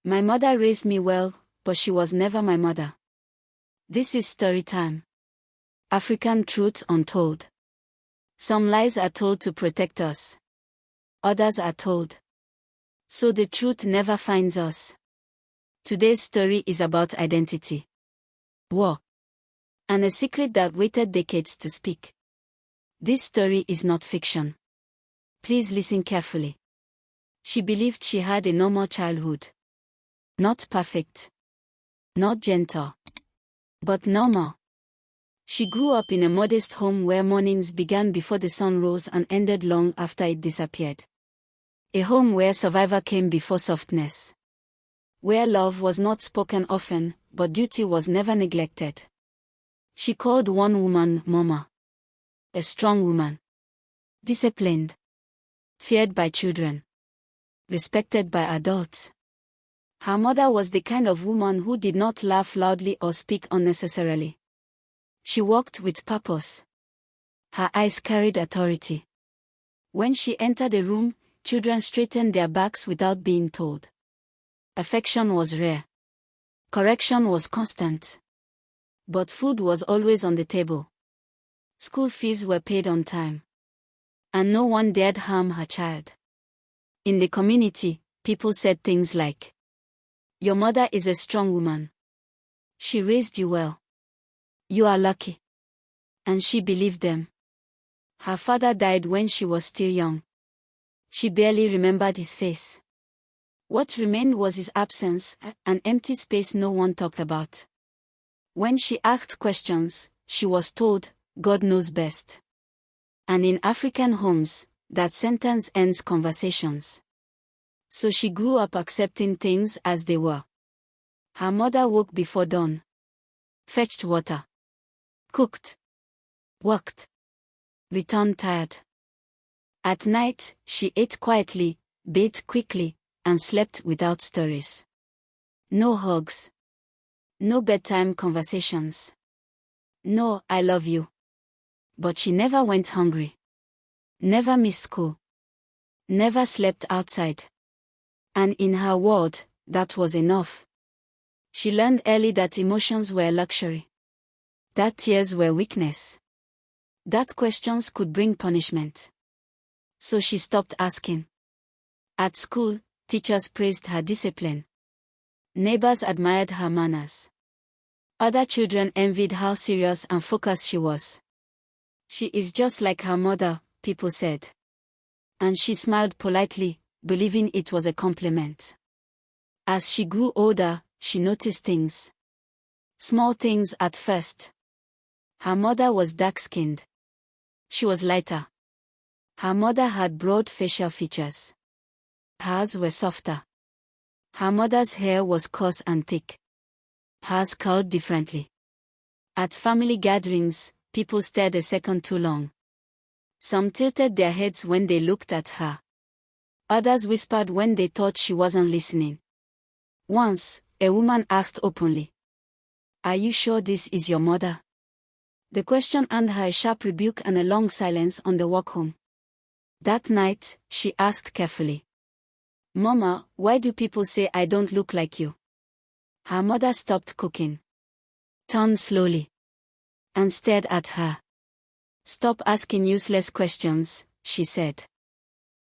My mother raised me well, but she was never my mother. This is story time. African truths untold. Some lies are told to protect us. Others are told so the truth never finds us. Today's story is about identity, war, and a secret that waited decades to speak. This story is not fiction. Please listen carefully. She believed she had a normal childhood. Not perfect. Not gentle. But normal. She grew up in a modest home where mornings began before the sun rose and ended long after it disappeared. A home where survival came before softness. Where love was not spoken often, but duty was never neglected. She called one woman Mama. A strong woman. Disciplined. Feared by children. Respected by adults. Her mother was the kind of woman who did not laugh loudly or speak unnecessarily. She walked with purpose. Her eyes carried authority. When she entered a room, children straightened their backs without being told. Affection was rare. Correction was constant. But food was always on the table. School fees were paid on time. And no one dared harm her child. In the community, people said things like, "Your mother is a strong woman. She raised you well. You are lucky." And she believed them. Her father died when she was still young. She barely remembered his face. What remained was his absence, an empty space no one talked about. When she asked questions, she was told, "God knows best." And in African homes, that sentence ends conversations. So she grew up accepting things as they were. Her mother woke before dawn. Fetched water. Cooked. Worked. Returned tired. At night, she ate quietly, bathed quickly, and slept without stories. No hugs. No bedtime conversations. No "I love you." But she never went hungry. Never missed school. Never slept outside. And in her world, that was enough. She learned early that emotions were luxury. That tears were weakness. That questions could bring punishment. So she stopped asking. At school, teachers praised her discipline. Neighbors admired her manners. Other children envied how serious and focused she was. She is just like her mother, people said. And she smiled politely, believing it was a compliment. As she grew older, she noticed things. Small things at first. Her mother was dark-skinned. She was lighter. Her mother had broad facial features. Hers were softer. Her mother's hair was coarse and thick. Hers curled differently. At family gatherings, people stared a second too long. Some tilted their heads when they looked at her. Others whispered when they thought she wasn't listening. Once, a woman asked openly, "Are you sure this is your mother?" The question earned her a sharp rebuke and a long silence on the walk home. That night, she asked carefully, "Mama, why do people say I don't look like you?" Her mother stopped cooking. Turned slowly. And stared at her. "Stop asking useless questions," she said.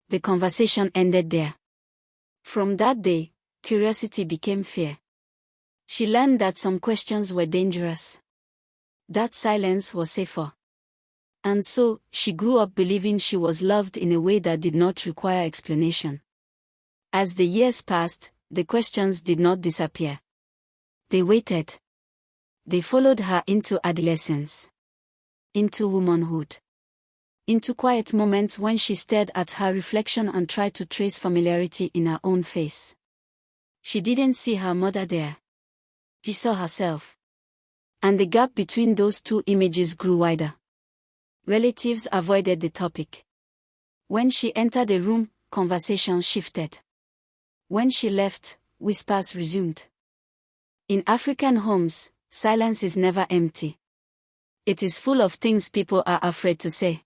The conversation ended there. From that day, curiosity became fear. She learned that some questions were dangerous. That silence was safer. And so, she grew up believing she was loved in a way that did not require explanation. As the years passed, the questions did not disappear. They waited. They followed her into adolescence. Into womanhood. Into quiet moments when she stared at her reflection and tried to trace familiarity in her own face. She didn't see her mother there. She saw herself. And the gap between those two images grew wider. Relatives avoided the topic. When she entered a room, conversation shifted. When she left, whispers resumed. In African homes, silence is never empty. It is full of things people are afraid to say.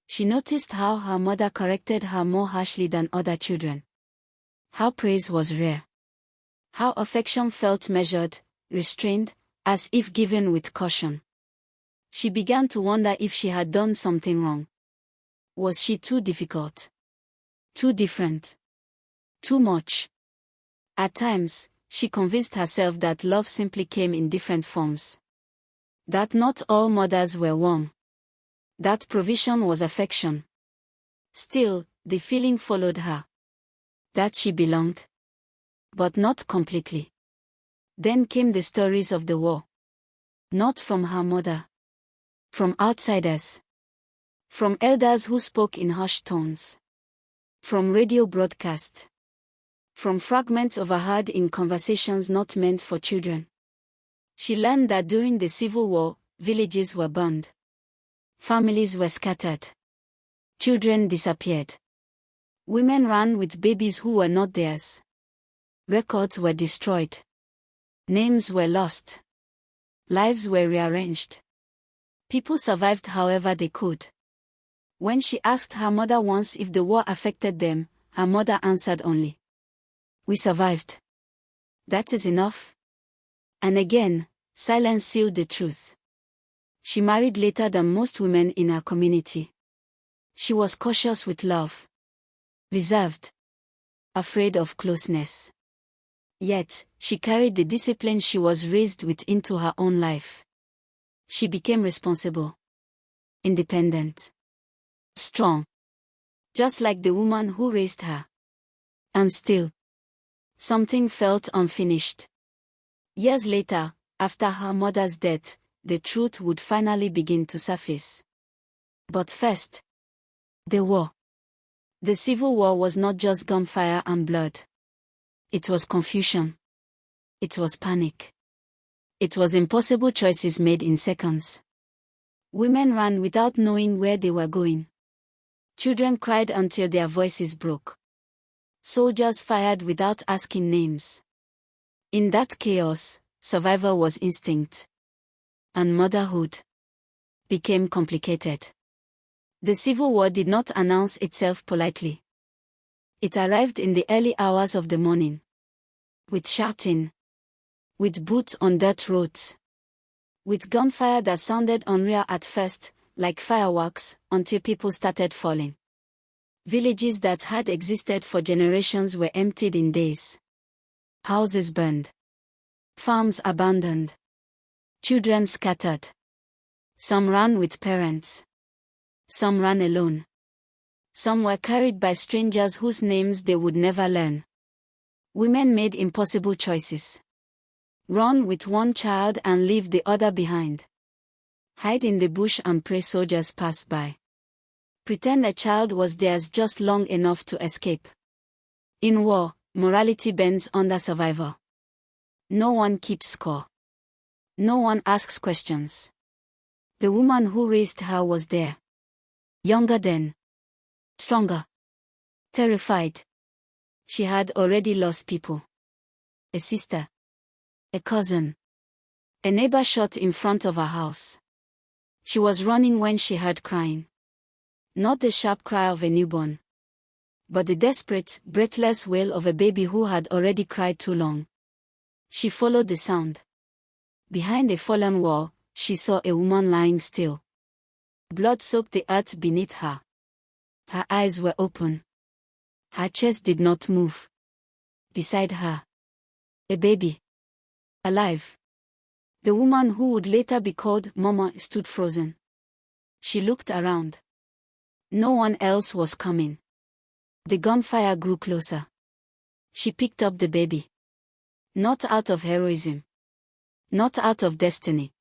She noticed how her mother corrected her more harshly than other children. How praise was rare. How affection felt measured, restrained, as if given with caution. She began to wonder if she had done something wrong. Was she too difficult? Too different? Too much? At times, she convinced herself that love simply came in different forms. That not all mothers were warm. That provision was affection. Still, the feeling followed her. That she belonged. But not completely. Then came the stories of the war. Not from her mother. From outsiders. From elders who spoke in hushed tones. From radio broadcasts. From fragments overheard in conversations not meant for children. She learned that during the Civil War, villages were burned. Families were scattered. Children disappeared. Women ran with babies who were not theirs. Records were destroyed. Names were lost. Lives were rearranged. People survived however they could. When she asked her mother once if the war affected them, her mother answered only, "We survived. That is enough." And again, silence sealed the truth. She married later than most women in her community. She was cautious with love. Reserved. Afraid of closeness. Yet, she carried the discipline she was raised with into her own life. She became responsible. Independent. Strong. Just like the woman who raised her. And still, something felt unfinished. Years later, after her mother's death, the truth would finally begin to surface. But first, the war. The Civil War was not just gunfire and blood. It was confusion. It was panic. It was impossible choices made in seconds. Women ran without knowing where they were going. Children cried until their voices broke. Soldiers fired without asking names. In that chaos, survival was instinct. And motherhood became complicated. The Civil War did not announce itself politely. It arrived in the early hours of the morning. With shouting. With boots on dirt roads. With gunfire that sounded unreal at first, like fireworks, until people started falling. Villages that had existed for generations were emptied in days. Houses burned. Farms abandoned. Children scattered. Some ran with parents. Some ran alone. Some were carried by strangers whose names they would never learn. Women made impossible choices. Run with one child and leave the other behind. Hide in the bush and pray soldiers passed by. Pretend a child was theirs just long enough to escape. In war, morality bends under survival. No one keeps score. No one asks questions. The woman who raised her was there. Younger then. Stronger. Terrified. She had already lost people. A sister. A cousin. A neighbor shot in front of her house. She was running when she heard crying. Not the sharp cry of a newborn. But the desperate, breathless wail of a baby who had already cried too long. She followed the sound. Behind a fallen wall, she saw a woman lying still. Blood soaked the earth beneath her. Her eyes were open. Her chest did not move. Beside her, a baby. Alive. The woman who would later be called Mama stood frozen. She looked around. No one else was coming. The gunfire grew closer. She picked up the baby. Not out of heroism. Not out of destiny.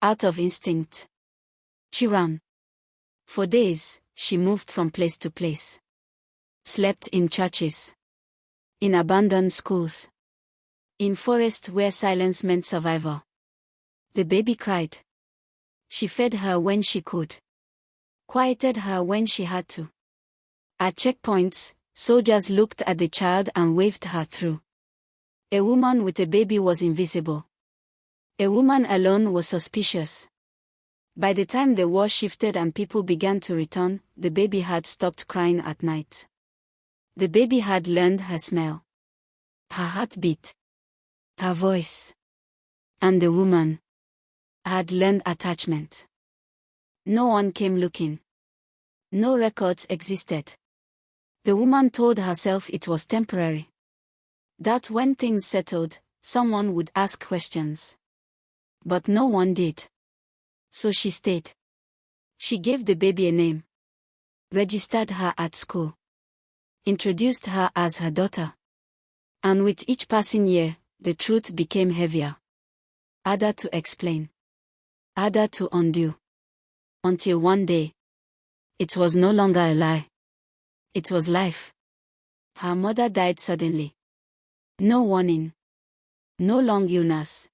Out of instinct. She ran. For days, she moved from place to place. Slept in churches. In abandoned schools. In forests where silence meant survival. The baby cried. She fed her when she could. Quieted her when she had to. At checkpoints, soldiers looked at the child and waved her through. A woman with a baby was invisible. A woman alone was suspicious. By the time the war shifted and people began to return, the baby had stopped crying at night. The baby had learned her smell. Her heartbeat. her voice. And the woman had learned attachment. No one came looking. No records existed. The woman told herself it was temporary. That when things settled, someone would ask questions. But no one did. So she stayed. She gave the baby a name. Registered her at school. Introduced her as her daughter. And with each passing year, the truth became heavier. Harder to explain. Harder to undo. Until one day, it was no longer a lie. It was life. Her mother died suddenly. No warning. No long illness.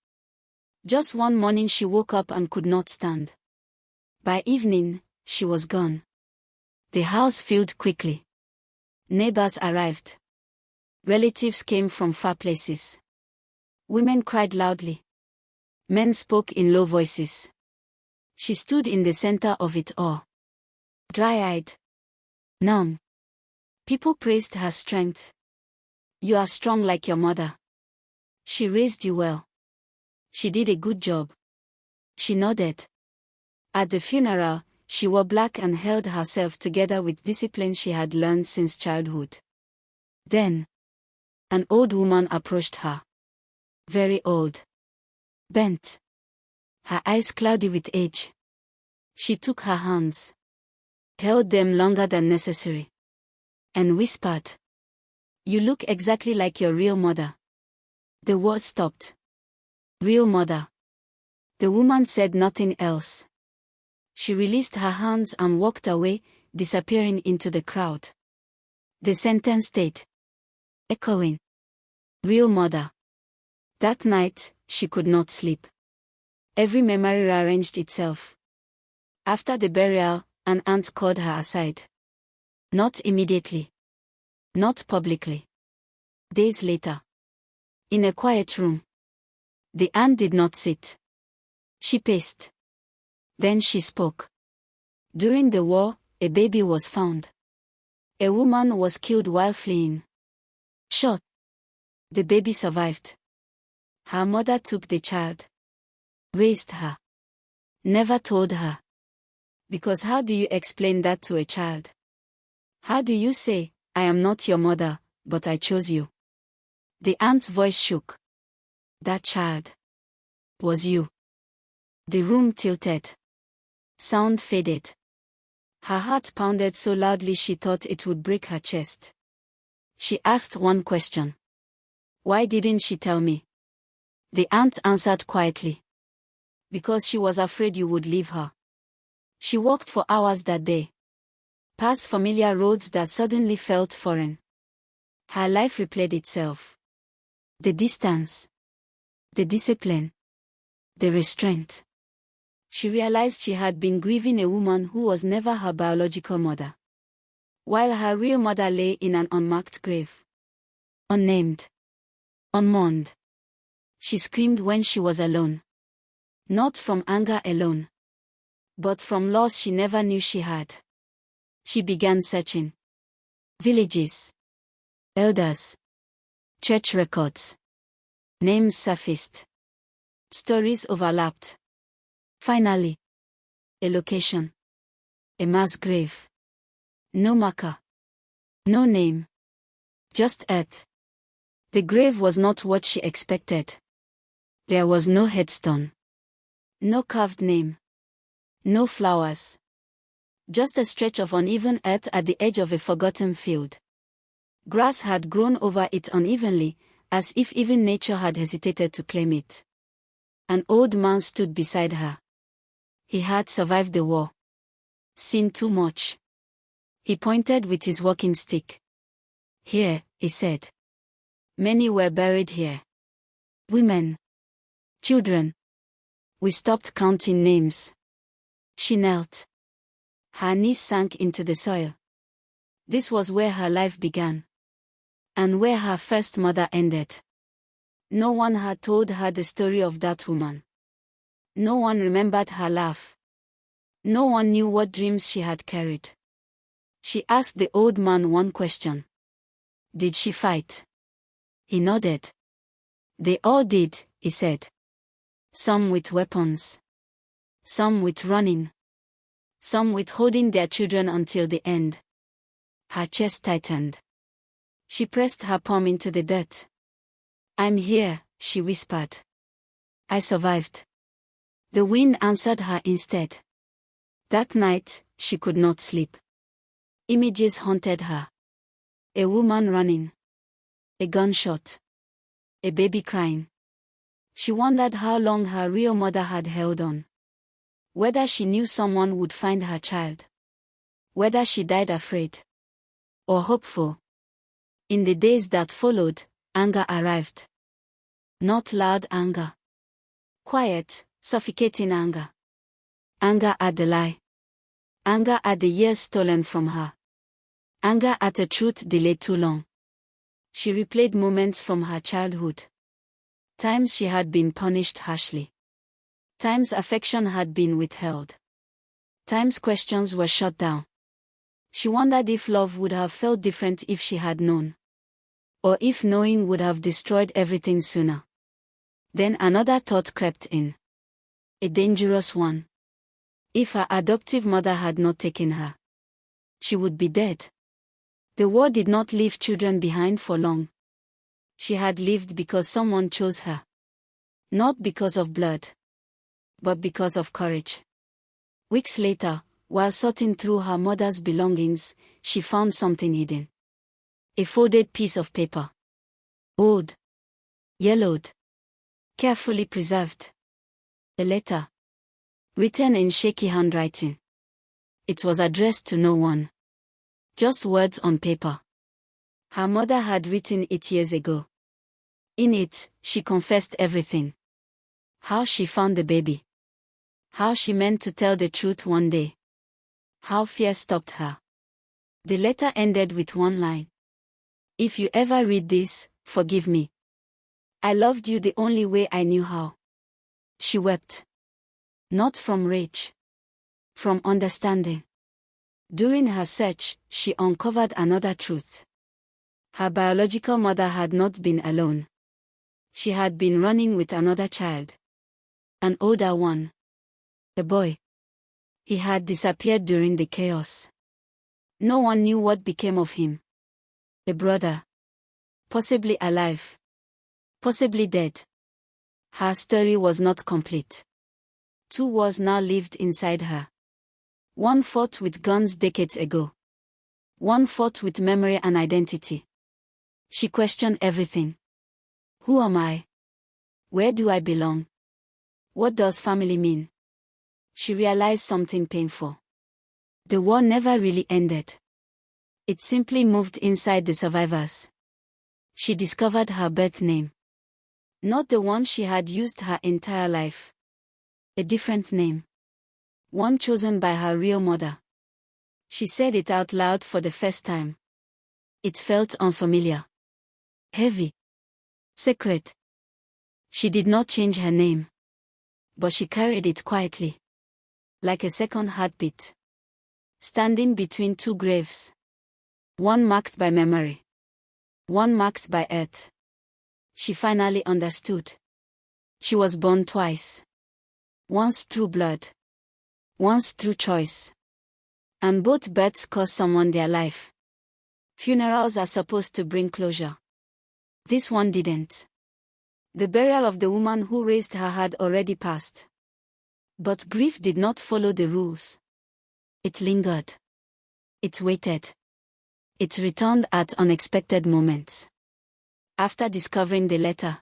Just one morning she woke up and could not stand. By evening, she was gone. The house filled quickly. Neighbors arrived. Relatives came from far places. Women cried loudly. Men spoke in low voices. She stood in the center of it all. Dry-eyed. Numb. People praised her strength. You are strong like your mother. She raised you well. She did a good job. She nodded. At the funeral, she wore black and held herself together with discipline she had learned since childhood. Then, an old woman approached her. Very old. Bent. Her eyes cloudy with age. She took her hands. Held them longer than necessary. And whispered. You look exactly like your real mother. The word stopped. Real mother. The woman said nothing else. She released her hands and walked away, disappearing into the crowd. The sentence stayed. Echoing. Real mother. That night, she could not sleep. Every memory rearranged itself. After the burial, an aunt called her aside. Not immediately. Not publicly. Days later. In a quiet room. The aunt did not sit. She paced. Then she spoke. During the war, a baby was found. A woman was killed while fleeing. Shot. The baby survived. Her mother took the child. Raised her. Never told her. Because how do you explain that to a child? How do you say, I am not your mother, but I chose you? The aunt's voice shook. That child. Was you. The room tilted. Sound faded. Her heart pounded so loudly she thought it would break her chest. She asked one question. Why didn't she tell me? The aunt answered quietly. Because she was afraid you would leave her. She walked for hours that day. Past familiar roads that suddenly felt foreign. Her life replayed itself. The distance. The discipline. The restraint. She realized she had been grieving a woman who was never her biological mother. While her real mother lay in an unmarked grave. Unnamed. Unmourned. She screamed when she was alone. Not from anger alone. But from loss she never knew she had. She began searching. Villages. Elders. Church records. Names surfaced. Stories overlapped. Finally. A location. A mass grave. No marker. No name. Just earth. The grave was not what she expected. There was no headstone. No carved name. No flowers. Just a stretch of uneven earth at the edge of a forgotten field. Grass had grown over it unevenly, as if even nature had hesitated to claim it. An old man stood beside her. He had survived the war. Seen too much. He pointed with his walking stick. Here, he said. Many were buried here. Women. Children. We stopped counting names. She knelt. Her knees sank into the soil. This was where her life began. And where her first mother ended. No one had told her the story of that woman. No one remembered her laugh. No one knew what dreams she had carried. She asked the old man one question. Did she fight? He nodded. They all did, he said. Some with weapons. Some with running. Some with holding their children until the end. Her chest tightened. She pressed her palm into the dirt. I'm here, she whispered. I survived. The wind answered her instead. That night, she could not sleep. Images haunted her. A woman running. A gunshot. A baby crying. She wondered how long her real mother had held on. Whether she knew someone would find her child. Whether she died afraid. Or hopeful. In the days that followed, anger arrived. Not loud anger. Quiet, suffocating anger. Anger at the lie. Anger at the years stolen from her. Anger at a truth delayed too long. She replayed moments from her childhood. Times she had been punished harshly. Times affection had been withheld. Times questions were shut down. She wondered if love would have felt different if she had known. Or if knowing would have destroyed everything sooner. Then another thought crept in. A dangerous one. If her adoptive mother had not taken her, she would be dead. The war did not leave children behind for long. She had lived because someone chose her. Not because of blood, but because of courage. Weeks later, while sorting through her mother's belongings, she found something hidden. A folded piece of paper. Old. Yellowed. Carefully preserved. A letter. Written in shaky handwriting. It was addressed to no one. Just words on paper. Her mother had written it years ago. In it, she confessed everything. How she found the baby. How she meant to tell the truth one day. How fear stopped her. The letter ended with one line. If you ever read this, forgive me. I loved you the only way I knew how. She wept. Not from rage. From understanding. During her search, she uncovered another truth. Her biological mother had not been alone. She had been running with another child. An older one. A boy. He had disappeared during the chaos. No one knew what became of him. A brother. Possibly alive. Possibly dead. Her story was not complete. Two wars now lived inside her. One fought with guns decades ago. One fought with memory and identity. She questioned everything. Who am I? Where do I belong? What does family mean? She realized something painful. The war never really ended. It simply moved inside the survivors. She discovered her birth name. Not the one she had used her entire life. A different name. One chosen by her real mother. She said it out loud for the first time. It felt unfamiliar. Heavy. Sacred. She did not change her name. But she carried it quietly. Like a second heartbeat. Standing between two graves. One marked by memory. One marked by earth. She finally understood. She was born twice. Once through blood. Once through choice. And both births cost someone their life. Funerals are supposed to bring closure. This one didn't. The burial of the woman who raised her had already passed. But grief did not follow the rules. It lingered. It waited. It returned at unexpected moments. After discovering the letter.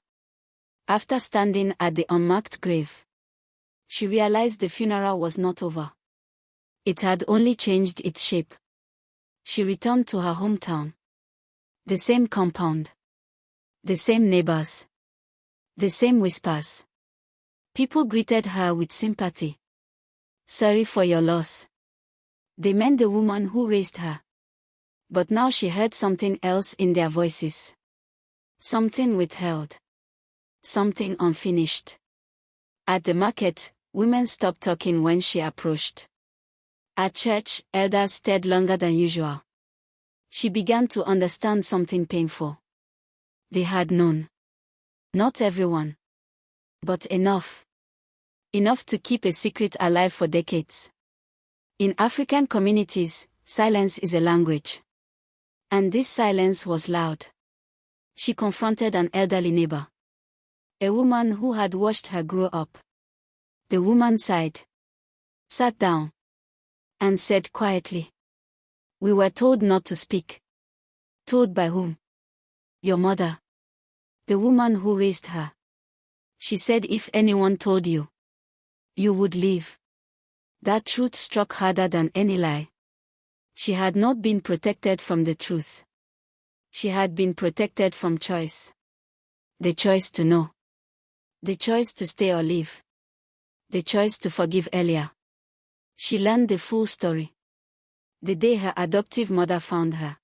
After standing at the unmarked grave. She realized the funeral was not over. It had only changed its shape. She returned to her hometown. The same compound. The same neighbors. The same whispers. People greeted her with sympathy. Sorry for your loss. They meant the woman who raised her. But now she heard something else in their voices. Something withheld. Something unfinished. At the market, women stopped talking when she approached. At church, elders stayed longer than usual. She began to understand something painful. They had known. Not everyone. But enough. Enough to keep a secret alive for decades. In African communities, silence is a language. And this silence was loud. She confronted an elderly neighbor. A woman who had watched her grow up. The woman sighed, sat down, and said quietly, "We were told not to speak." Told by whom? Your mother. The woman who raised her. She said if anyone told you, you would leave. That truth struck harder than any lie. She had not been protected from the truth. She had been protected from choice. The choice to know. The choice to stay or leave. The choice to forgive earlier. She learned the full story. The day her adoptive mother found her.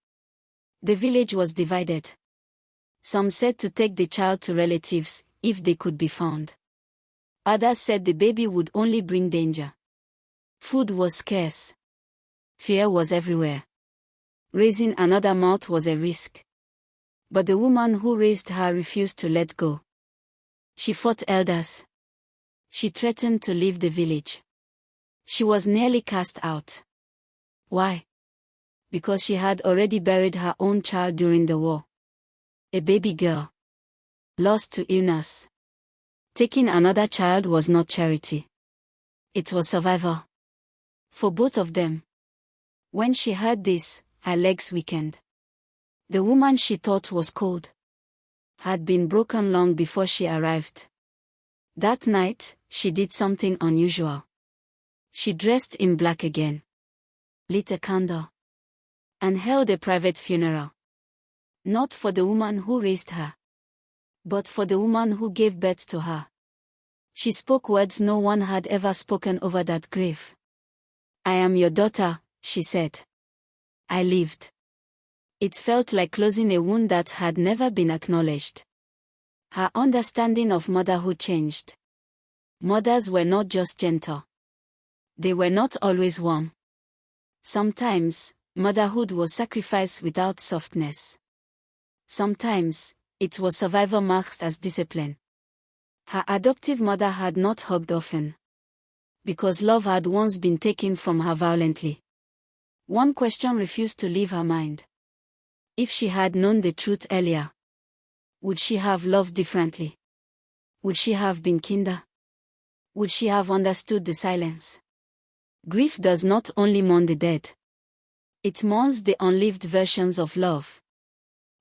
The village was divided. Some said to take the child to relatives, if they could be found. Others said the baby would only bring danger. Food was scarce. Fear was everywhere. Raising another mouth was a risk. But the woman who raised her refused to let go. She fought elders. She threatened to leave the village. She was nearly cast out. Why? Because she had already buried her own child during the war. A baby girl. Lost to illness. Taking another child was not charity. It was survival. For both of them. When she heard this, her legs weakened. The woman she thought was cold had been broken long before she arrived. That night, she did something unusual. She dressed in black again, lit a candle, and held a private funeral. Not for the woman who raised her, but for the woman who gave birth to her. She spoke words no one had ever spoken over that grave. "I am your daughter," she said. I lived. It felt like closing a wound that had never been acknowledged. Her understanding of motherhood changed. Mothers were not just gentle. They were not always warm. Sometimes, motherhood was sacrifice without softness. Sometimes, it was survival masked as discipline. Her adoptive mother had not hugged often. Because love had once been taken from her violently. One question refused to leave her mind. If she had known the truth earlier, would she have loved differently? Would she have been kinder? Would she have understood the silence? Grief does not only mourn the dead. It mourns the unlived versions of love.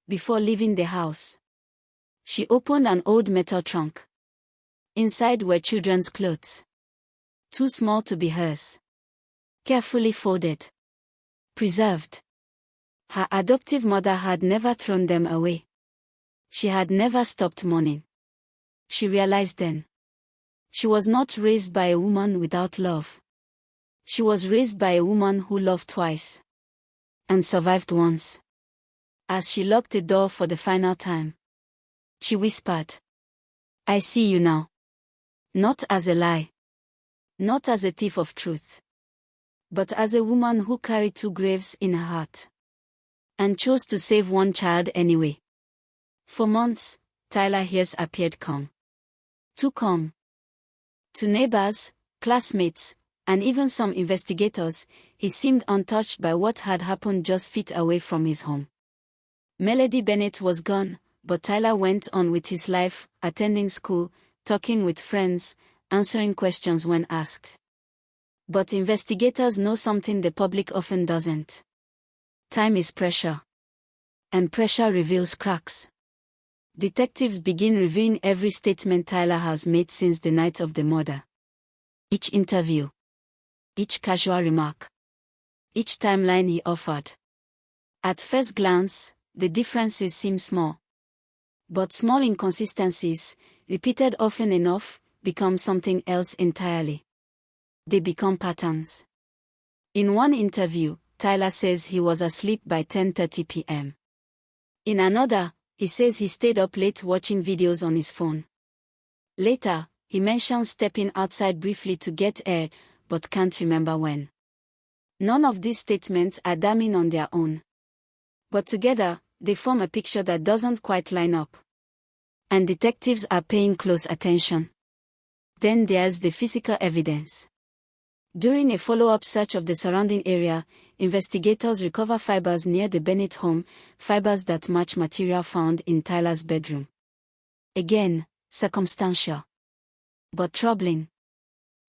Before leaving the house, she opened an old metal trunk. Inside were children's clothes. Too small to be hers. Carefully folded. Preserved. Her adoptive mother had never thrown them away. She had never stopped mourning. She realized then. She was not raised by a woman without love. She was raised by a woman who loved twice. And survived once. As she locked the door for the final time, she whispered, "I see you now." Not as a lie. Not as a thief of truth. But as a woman who carried two graves in her heart. And chose to save one child anyway. For months, Tyler Hayes appeared calm. Too calm. To neighbors, classmates, and even some investigators, he seemed untouched by what had happened just feet away from his home. Melody Bennett was gone, but Tyler went on with his life, attending school, talking with friends, answering questions when asked. But investigators know something the public often doesn't. Time is pressure. And pressure reveals cracks. Detectives begin reviewing every statement Tyler has made since the night of the murder. Each interview. Each casual remark. Each timeline he offered. At first glance, the differences seem small. But small inconsistencies, repeated often enough, become something else entirely. They become patterns. In one interview, Tyler says he was asleep by 10:30 p.m. In another, he says he stayed up late watching videos on his phone. Later, he mentions stepping outside briefly to get air, but can't remember when. None of these statements are damning on their own. But together, they form a picture that doesn't quite line up. And detectives are paying close attention. Then there's the physical evidence. During a follow-up search of the surrounding area, investigators recover fibers near the Bennett home, fibers that match material found in Tyler's bedroom. Again, circumstantial. But troubling.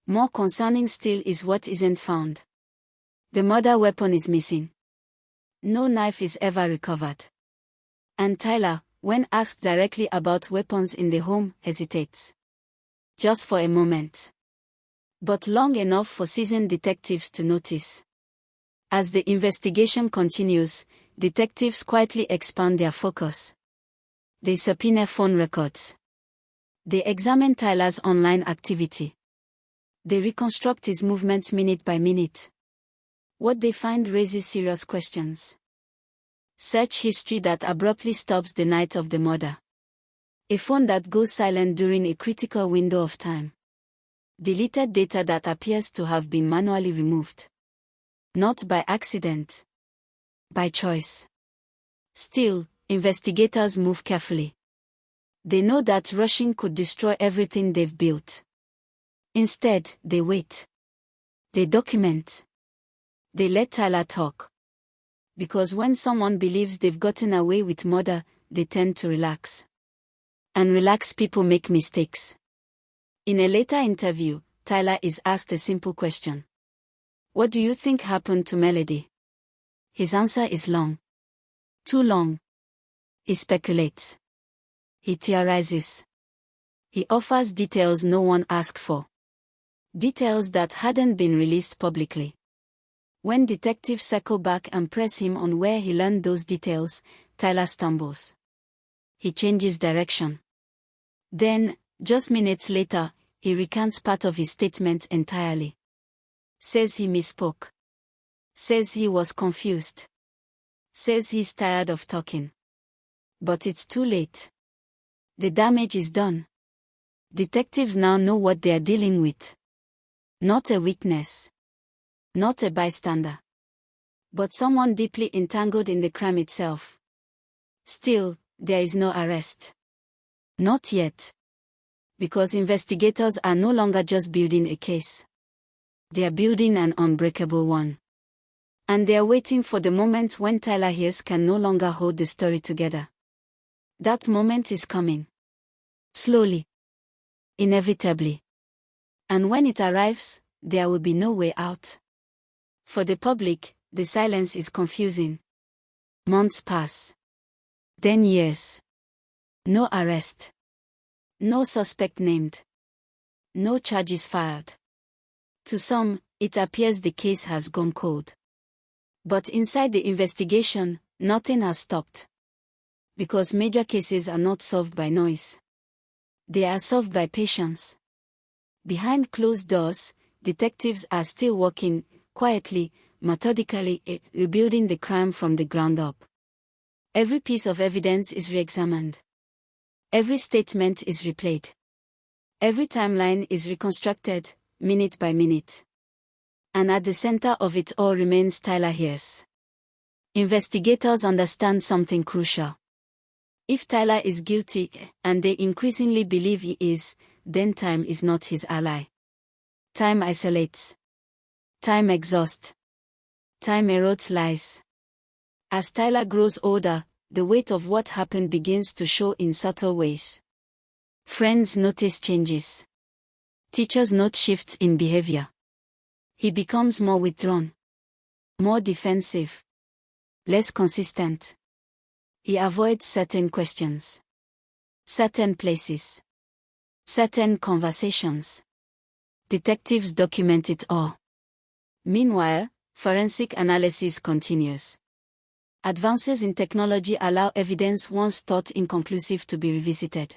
More concerning still is what isn't found. The murder weapon is missing. No knife is ever recovered. And Tyler, when asked directly about weapons in the home, hesitates. Just for a moment. But long enough for seasoned detectives to notice. As the investigation continues, detectives quietly expand their focus. They subpoena phone records. They examine Tyler's online activity. They reconstruct his movements minute by minute. What they find raises serious questions. Search history that abruptly stops the night of the murder. A phone that goes silent during a critical window of time. Deleted data that appears to have been manually removed. Not by accident. By choice. Still, investigators move carefully. They know that rushing could destroy everything they've built. Instead, they wait. They document. They let Tyler talk. Because when someone believes they've gotten away with murder, they tend to relax. And relaxed people make mistakes. In a later interview, Tyler is asked a simple question. What do you think happened to Melody? His answer is long. Too long. He speculates. He theorizes. He offers details no one asked for. Details that hadn't been released publicly. When detectives circle back and press him on where he learned those details, Tyler stumbles. He changes direction. Then, just minutes later, he recants part of his statement entirely. Says he misspoke. Says he was confused. Says he's tired of talking. But it's too late. The damage is done. Detectives now know what they are dealing with. Not a witness. Not a bystander. But someone deeply entangled in the crime itself. Still, there is no arrest. Not yet. Because investigators are no longer just building a case. They are building an unbreakable one. And they are waiting for the moment when Tyler Hayes can no longer hold the story together. That moment is coming. Slowly. Inevitably. And when it arrives, there will be no way out. For the public, the silence is confusing. Months pass. Then years. No arrest. No suspect named. No charges filed. To some, it appears the case has gone cold. But inside the investigation, nothing has stopped. Because major cases are not solved by noise. They are solved by patience. Behind closed doors, detectives are still working, quietly, methodically, rebuilding the crime from the ground up. Every piece of evidence is re-examined. Every statement is replayed. Every timeline is reconstructed, minute by minute. And at the center of it all remains Tyler Hayes. Investigators understand something crucial. If Tyler is guilty, and they increasingly believe he is, then time is not his ally. Time isolates. Time exhausts. Time erodes lies. As Tyler grows older, the weight of what happened begins to show in subtle ways. Friends notice changes. Teachers note shifts in behavior. He becomes more withdrawn. More defensive. Less consistent. He avoids certain questions. Certain places. Certain conversations. Detectives document it all. Meanwhile, forensic analysis continues. Advances in technology allow evidence once thought inconclusive to be revisited.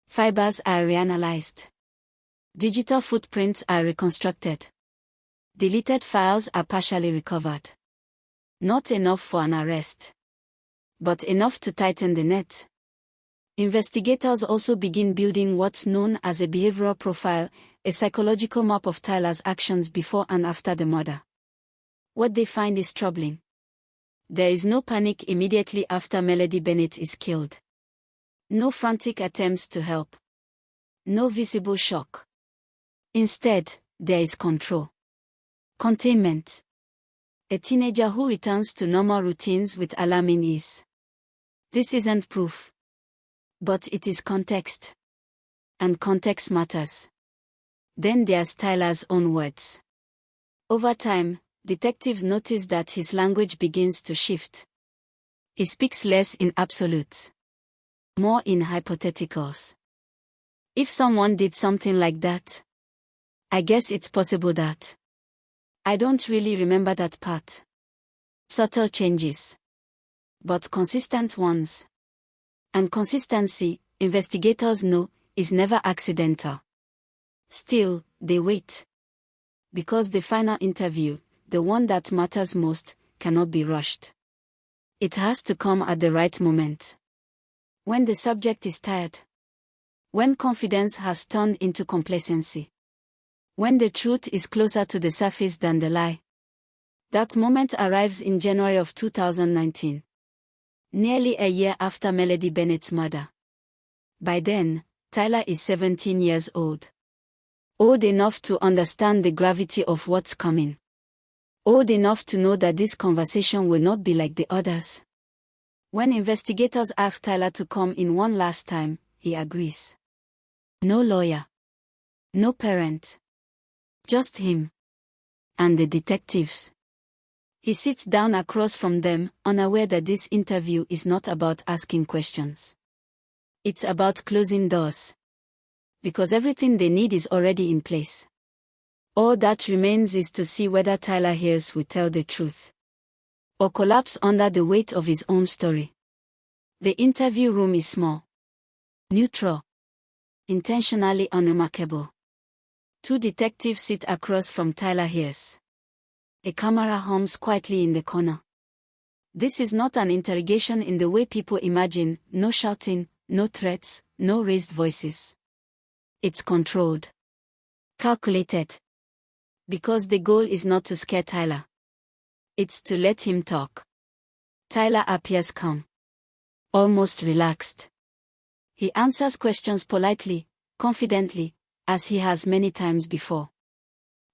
Fibers are reanalyzed. Digital footprints are reconstructed. Deleted files are partially recovered. Not enough for an arrest. But enough to tighten the net. Investigators also begin building what's known as a behavioral profile, a psychological map of Tyler's actions before and after the murder. What they find is troubling. There is no panic immediately after Melody Bennett is killed. No frantic attempts to help. No visible shock. Instead, there is control. Containment. A teenager who returns to normal routines with alarming ease. This isn't proof. But it is context. And context matters. Then there's Tyler's own words. Over time, detectives notice that his language begins to shift. He speaks less in absolutes. More in hypotheticals. If someone did something like that, I guess it's possible that. I don't really remember that part. Subtle changes. But consistent ones. And consistency, investigators know, is never accidental. Still, they wait. Because the final interview, the one that matters most, cannot be rushed. It has to come at the right moment. When the subject is tired. When confidence has turned into complacency. When the truth is closer to the surface than the lie. That moment arrives in January of 2019. Nearly a year after Melody Bennett's murder. By then, Tyler is 17 years old. Old enough to understand the gravity of what's coming. Old enough to know that this conversation will not be like the others. When investigators ask Tyler to come in one last time, he agrees. No lawyer. No parent. Just him. And the detectives. He sits down across from them, unaware that this interview is not about asking questions. It's about closing doors. Because everything they need is already in place. All that remains is to see whether Tyler Hayes will tell the truth. Or collapse under the weight of his own story. The interview room is small. Neutral. Intentionally unremarkable. Two detectives sit across from Tyler Hayes. A camera hums quietly in the corner. This is not an interrogation in the way people imagine, no shouting, no threats, no raised voices. It's controlled. Calculated. Because the goal is not to scare Tyler. It's to let him talk. Tyler appears calm. Almost relaxed. He answers questions politely, confidently, as he has many times before.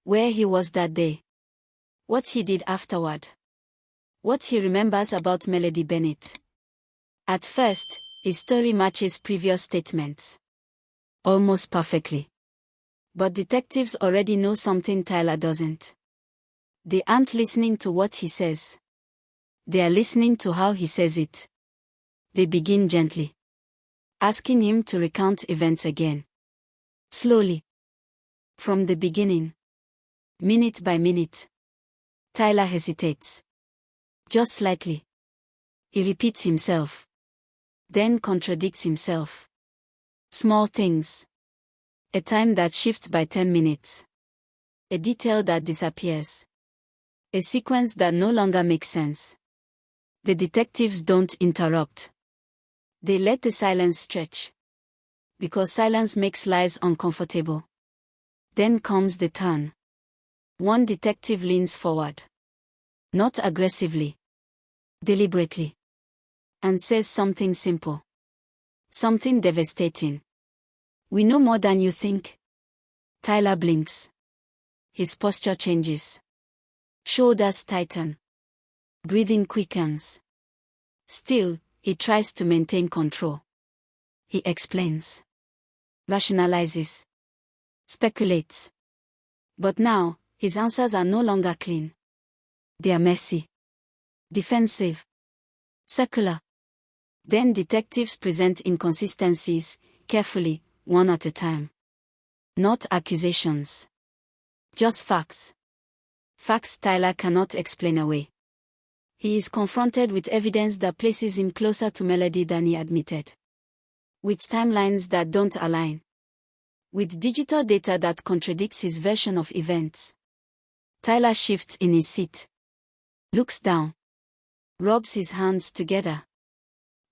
Where he was that day. What he did afterward. What he remembers about Melody Bennett. At first, his story matches previous statements. Almost perfectly. But detectives already know something Tyler doesn't. They aren't listening to what he says. They are listening to how he says it. They begin gently. Asking him to recount events again. Slowly. From the beginning. Minute by minute. Tyler hesitates. Just slightly. He repeats himself. Then contradicts himself. Small things. A time that shifts by 10 minutes. A detail that disappears. A sequence that no longer makes sense. The detectives don't interrupt. They let the silence stretch. Because silence makes lies uncomfortable. Then comes the turn. One detective leans forward. Not aggressively. Deliberately. And says something simple. Something devastating. We know more than you think. Tyler blinks. His posture changes. Shoulders tighten. Breathing quickens. Still, he tries to maintain control. He explains. Rationalizes. Speculates. But now, his answers are no longer clean. They are messy. Defensive. Circular. Then detectives present inconsistencies, carefully, one at a time. Not accusations. Just facts. Facts Tyler cannot explain away. He is confronted with evidence that places him closer to Melody than he admitted. With timelines that don't align. With digital data that contradicts his version of events. Tyler shifts in his seat. Looks down. Rubs his hands together.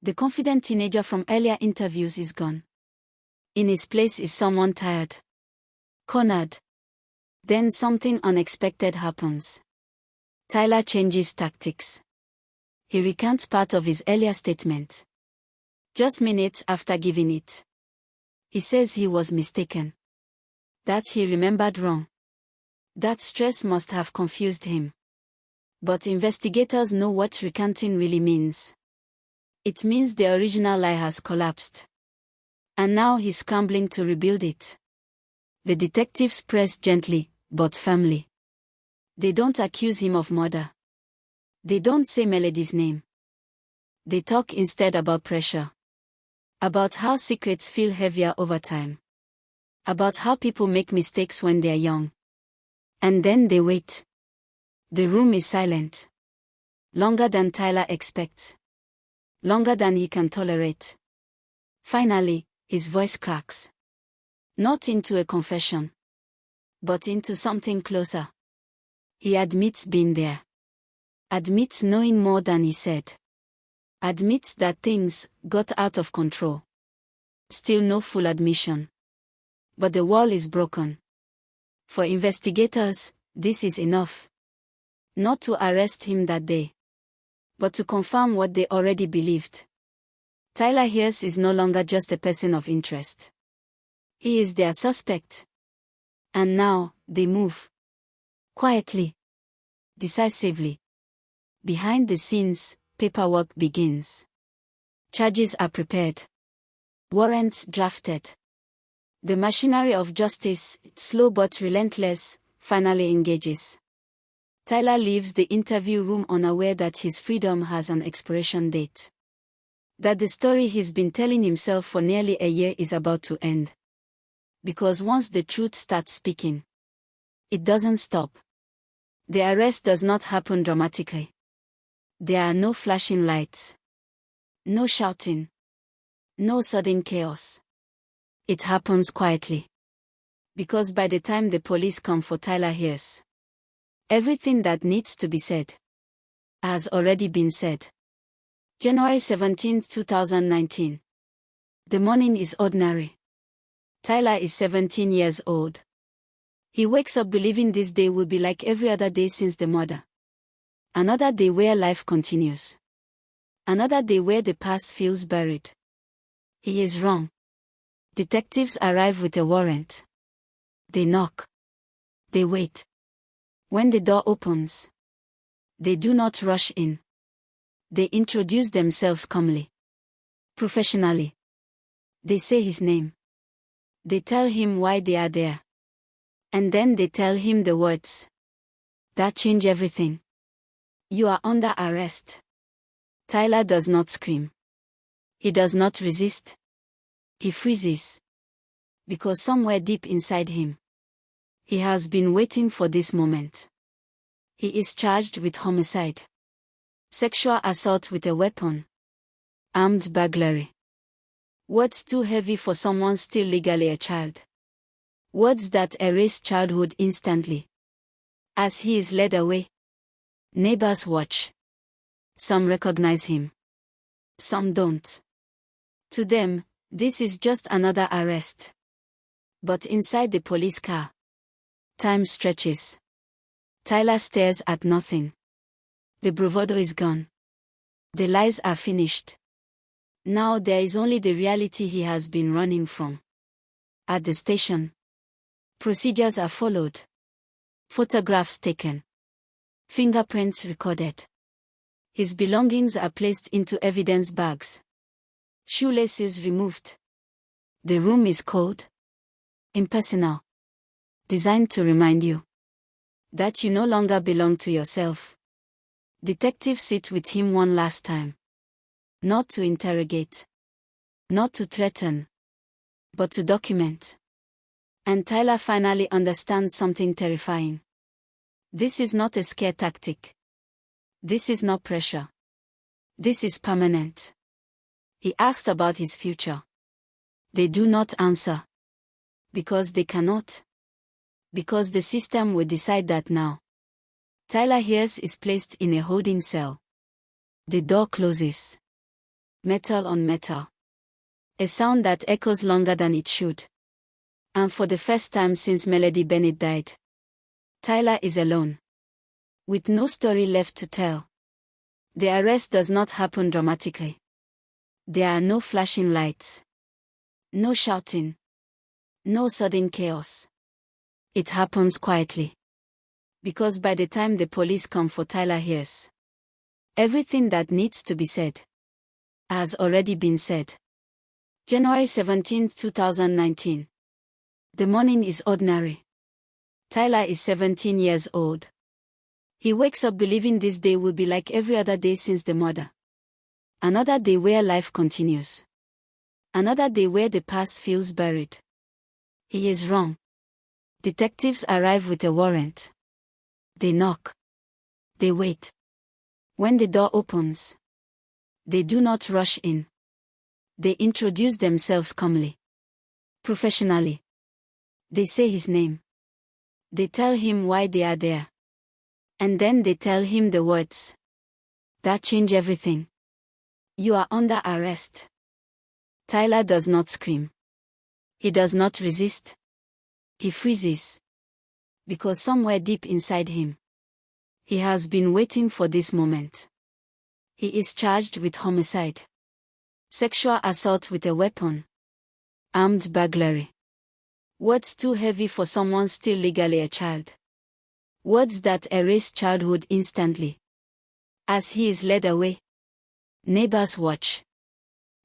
The confident teenager from earlier interviews is gone. In his place is someone tired. Cornered. Then something unexpected happens. Tyler changes tactics. He recants part of his earlier statement. Just minutes after giving it. He says he was mistaken. That he remembered wrong. That stress must have confused him. But investigators know what recanting really means. It means the original lie has collapsed. And now he's scrambling to rebuild it. The detectives press gently, but firmly. They don't accuse him of murder. They don't say Melody's name. They talk instead about pressure. About how secrets feel heavier over time. About how people make mistakes when they're young. And then they wait. The room is silent. Longer than Tyler expects. Longer than he can tolerate. Finally, his voice cracks. Not into a confession. But into something closer. He admits being there. Admits knowing more than he said. Admits that things got out of control. Still no full admission. But the wall is broken. For investigators, this is enough. Not to arrest him that day. But to confirm what they already believed. Tyler Hayes is no longer just a person of interest. He is their suspect. And now, they move. Quietly. Decisively. Behind the scenes, paperwork begins. Charges are prepared. Warrants drafted. The machinery of justice, slow but relentless, finally engages. Tyler leaves the interview room unaware that his freedom has an expiration date. That the story he's been telling himself for nearly a year is about to end. Because once the truth starts speaking, it doesn't stop. The arrest does not happen dramatically. There are no flashing lights. No shouting. No sudden chaos. It happens quietly. Because by the time the police come for Tyler Hayes, everything that needs to be said has already been said. January 17, 2019. The morning is ordinary. Tyler is 17 years old. He wakes up believing this day will be like every other day since the murder. Another day where life continues. Another day where the past feels buried. He is wrong. Detectives arrive with a warrant. They knock. They wait. When the door opens, they do not rush in. They introduce themselves calmly. Professionally. They say his name. They tell him why they are there. And then they tell him the words that change everything. You are under arrest. Tyler does not scream. He does not resist. He freezes. Because somewhere deep inside him, he has been waiting for this moment. He is charged with homicide. Sexual assault with a weapon. Armed burglary. Words too heavy for someone still legally a child. Words that erase childhood instantly. As he is led away, neighbors watch. Some recognize him. Some don't. To them, this is just another arrest. But inside the police car, time stretches. Tyler stares at nothing. The bravado is gone. The lies are finished. Now there is only the reality he has been running from. At the station, procedures are followed. Photographs taken. Fingerprints recorded. His belongings are placed into evidence bags. Shoelaces removed. The room is cold. Impersonal. Designed to remind you that you no longer belong to yourself. Detectives sit with him one last time. Not to interrogate. Not to threaten. But to document. And Tyler finally understands something terrifying. This is not a scare tactic. This is not pressure. This is permanent. He asked about his future. They do not answer. Because they cannot. Because the system will decide that now. Tyler Hayes is placed in a holding cell. The door closes. Metal on metal. A sound that echoes longer than it should. And for the first time since Melody Bennett died, Tyler is alone. With no story left to tell. The arrest does not happen dramatically. There are no flashing lights. No shouting. No sudden chaos. It happens quietly. Because by the time the police come for Tyler Hayes, everything that needs to be said has already been said. January 17, 2019. The morning is ordinary. Tyler is 17 years old. He wakes up believing this day will be like every other day since the murder. Another day where life continues. Another day where the past feels buried. He is wrong. Detectives arrive with a warrant. They knock. They wait. When the door opens, they do not rush in. They introduce themselves calmly. Professionally. They say his name. They tell him why they are there. And then they tell him the words that change everything. You are under arrest. Tyler does not scream. He does not resist. He freezes. Because somewhere deep inside him, he has been waiting for this moment. He is charged with homicide, sexual assault with a weapon, armed burglary. Words too heavy for someone still legally a child. Words that erase childhood instantly. As he is led away, neighbors watch.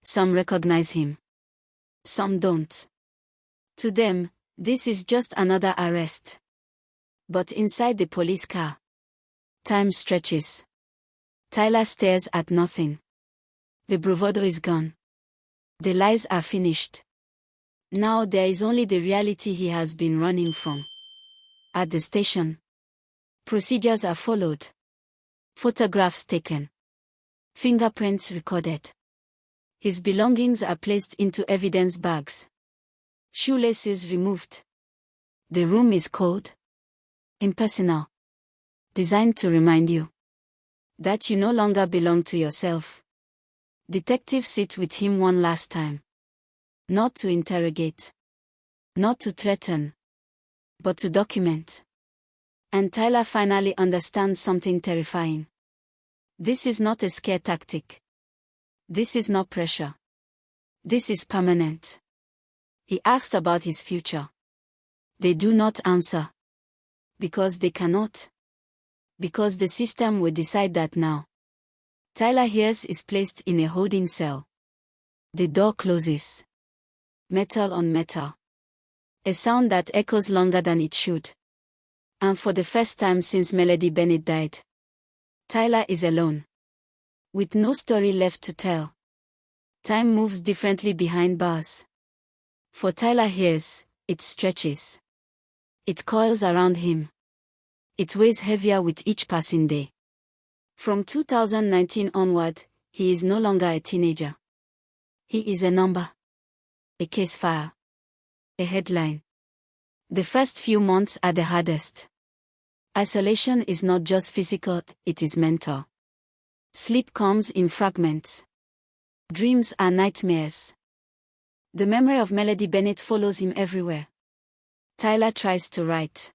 Some recognize him. Some don't. To them, this is just another arrest. But inside the police car, time stretches. Tyler stares at nothing. The bravado is gone. The lies are finished. Now there is only the reality he has been running from. At the station, procedures are followed. Photographs taken. Fingerprints recorded. His belongings are placed into evidence bags. Shoelaces removed. The room is cold. Impersonal. Designed to remind you that you no longer belong to yourself. Detectives sit with him one last time. Not to interrogate. Not to threaten. But to document. And Tyler finally understands something terrifying. This is not a scare tactic. This is not pressure. This is permanent. He asks about his future. They do not answer. Because they cannot. Because the system will decide that now. Tyler Hayes is placed in a holding cell. The door closes. Metal on metal. A sound that echoes longer than it should. And for the first time since Melody Bennett died, Tyler is alone. With no story left to tell. Time moves differently behind bars. For Tyler Hayes, it stretches. It coils around him. It weighs heavier with each passing day. From 2019 onward, he is no longer a teenager. He is a number. A case file. A headline. The first few months are the hardest. Isolation is not just physical, it is mental. Sleep comes in fragments. Dreams are nightmares. The memory of Melody Bennett follows him everywhere. Tyler tries to write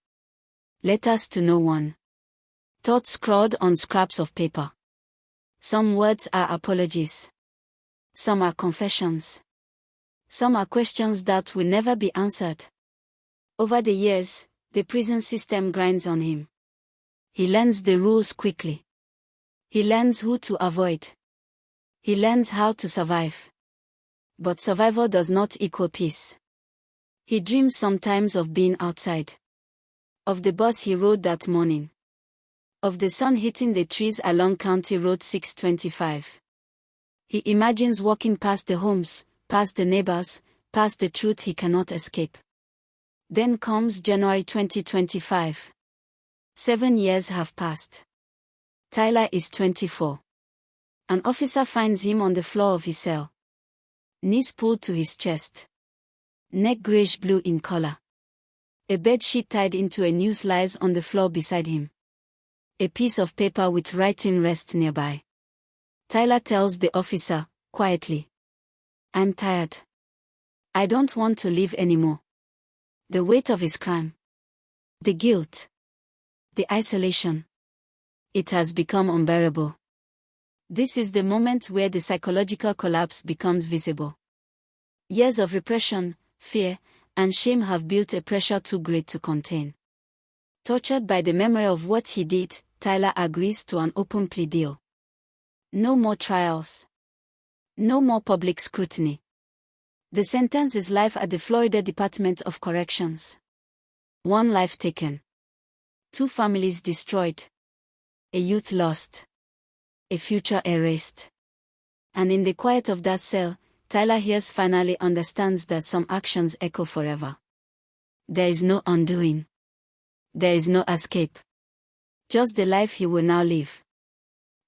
letters to no one. Thoughts scrawled on scraps of paper. Some words are apologies. Some are confessions. Some are questions that will never be answered. Over the years, the prison system grinds on him. He learns the rules quickly. He learns who to avoid. He learns how to survive. But survival does not equal peace. He dreams sometimes of being outside. Of the bus he rode that morning. Of the sun hitting the trees along County Road 625. He imagines walking past the homes, past the neighbors, past the truth he cannot escape. Then comes January 2025. 7 years have passed. Tyler is 24. An officer finds him on the floor of his cell. Knees pulled to his chest. Neck grayish-blue in color. A bedsheet tied into a noose lies on the floor beside him. A piece of paper with writing rests nearby. Tyler tells the officer, quietly, "I'm tired. I don't want to live anymore." The weight of his crime. The guilt. The isolation. It has become unbearable. This is the moment where the psychological collapse becomes visible. Years of repression, fear, and shame have built a pressure too great to contain. Tortured by the memory of what he did, Tyler agrees to an open plea deal. No more trials. No more public scrutiny. The sentence is life at the Florida Department of Corrections. 1 life taken. 2 families destroyed. A youth lost. A future erased. And in the quiet of that cell, Tyler Hayes finally understands that some actions echo forever. There is no undoing. There is no escape. Just the life he will now live.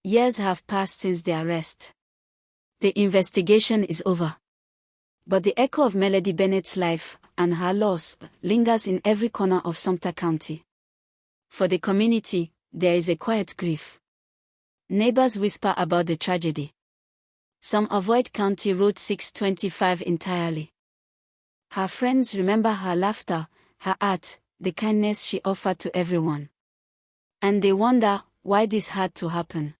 Years have passed since the arrest. The investigation is over. But the echo of Melody Bennett's life and her loss lingers in every corner of Sumter County. For the community, there is a quiet grief. Neighbors whisper about the tragedy. Some avoid County Road 625 entirely. Her friends remember her laughter, her art, the kindness she offered to everyone. And they wonder why this had to happen.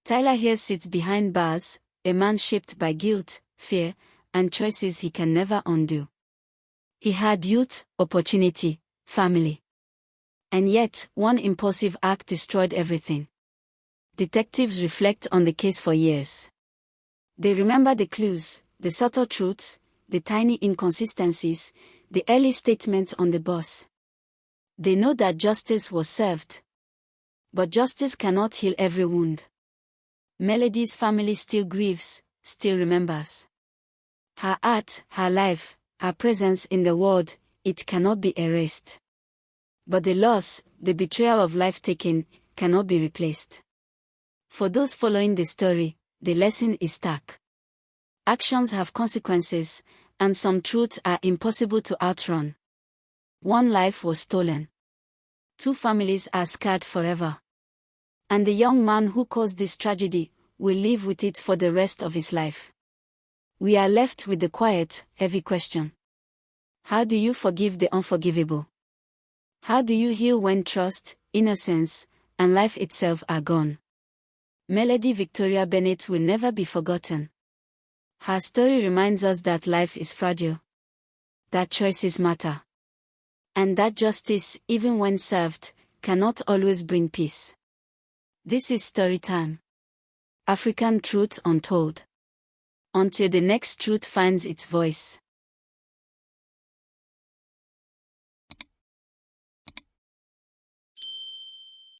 Tyler Hayes sits behind bars, a man shaped by guilt, fear, and choices he can never undo. He had youth, opportunity, family. And yet, one impulsive act destroyed everything. Detectives reflect on the case for years. They remember the clues, the subtle truths, the tiny inconsistencies, the early statements on the bus. They know that justice was served. But justice cannot heal every wound. Melody's family still grieves, still remembers. Her art, her life, her presence in the world, it cannot be erased. But the loss, the betrayal of life taken, cannot be replaced. For those following the story, the lesson is stark. Actions have consequences, and some truths are impossible to outrun. 1 life was stolen. 2 families are scarred forever. And the young man who caused this tragedy will live with it for the rest of his life. We are left with the quiet, heavy question. How do you forgive the unforgivable? How do you heal when trust, innocence, and life itself are gone? Melody Victoria Bennett will never be forgotten. Her story reminds us that life is fragile, that choices matter, and that justice, even when served, cannot always bring peace. This is Storytime. African Truth Untold. Until the next truth finds its voice.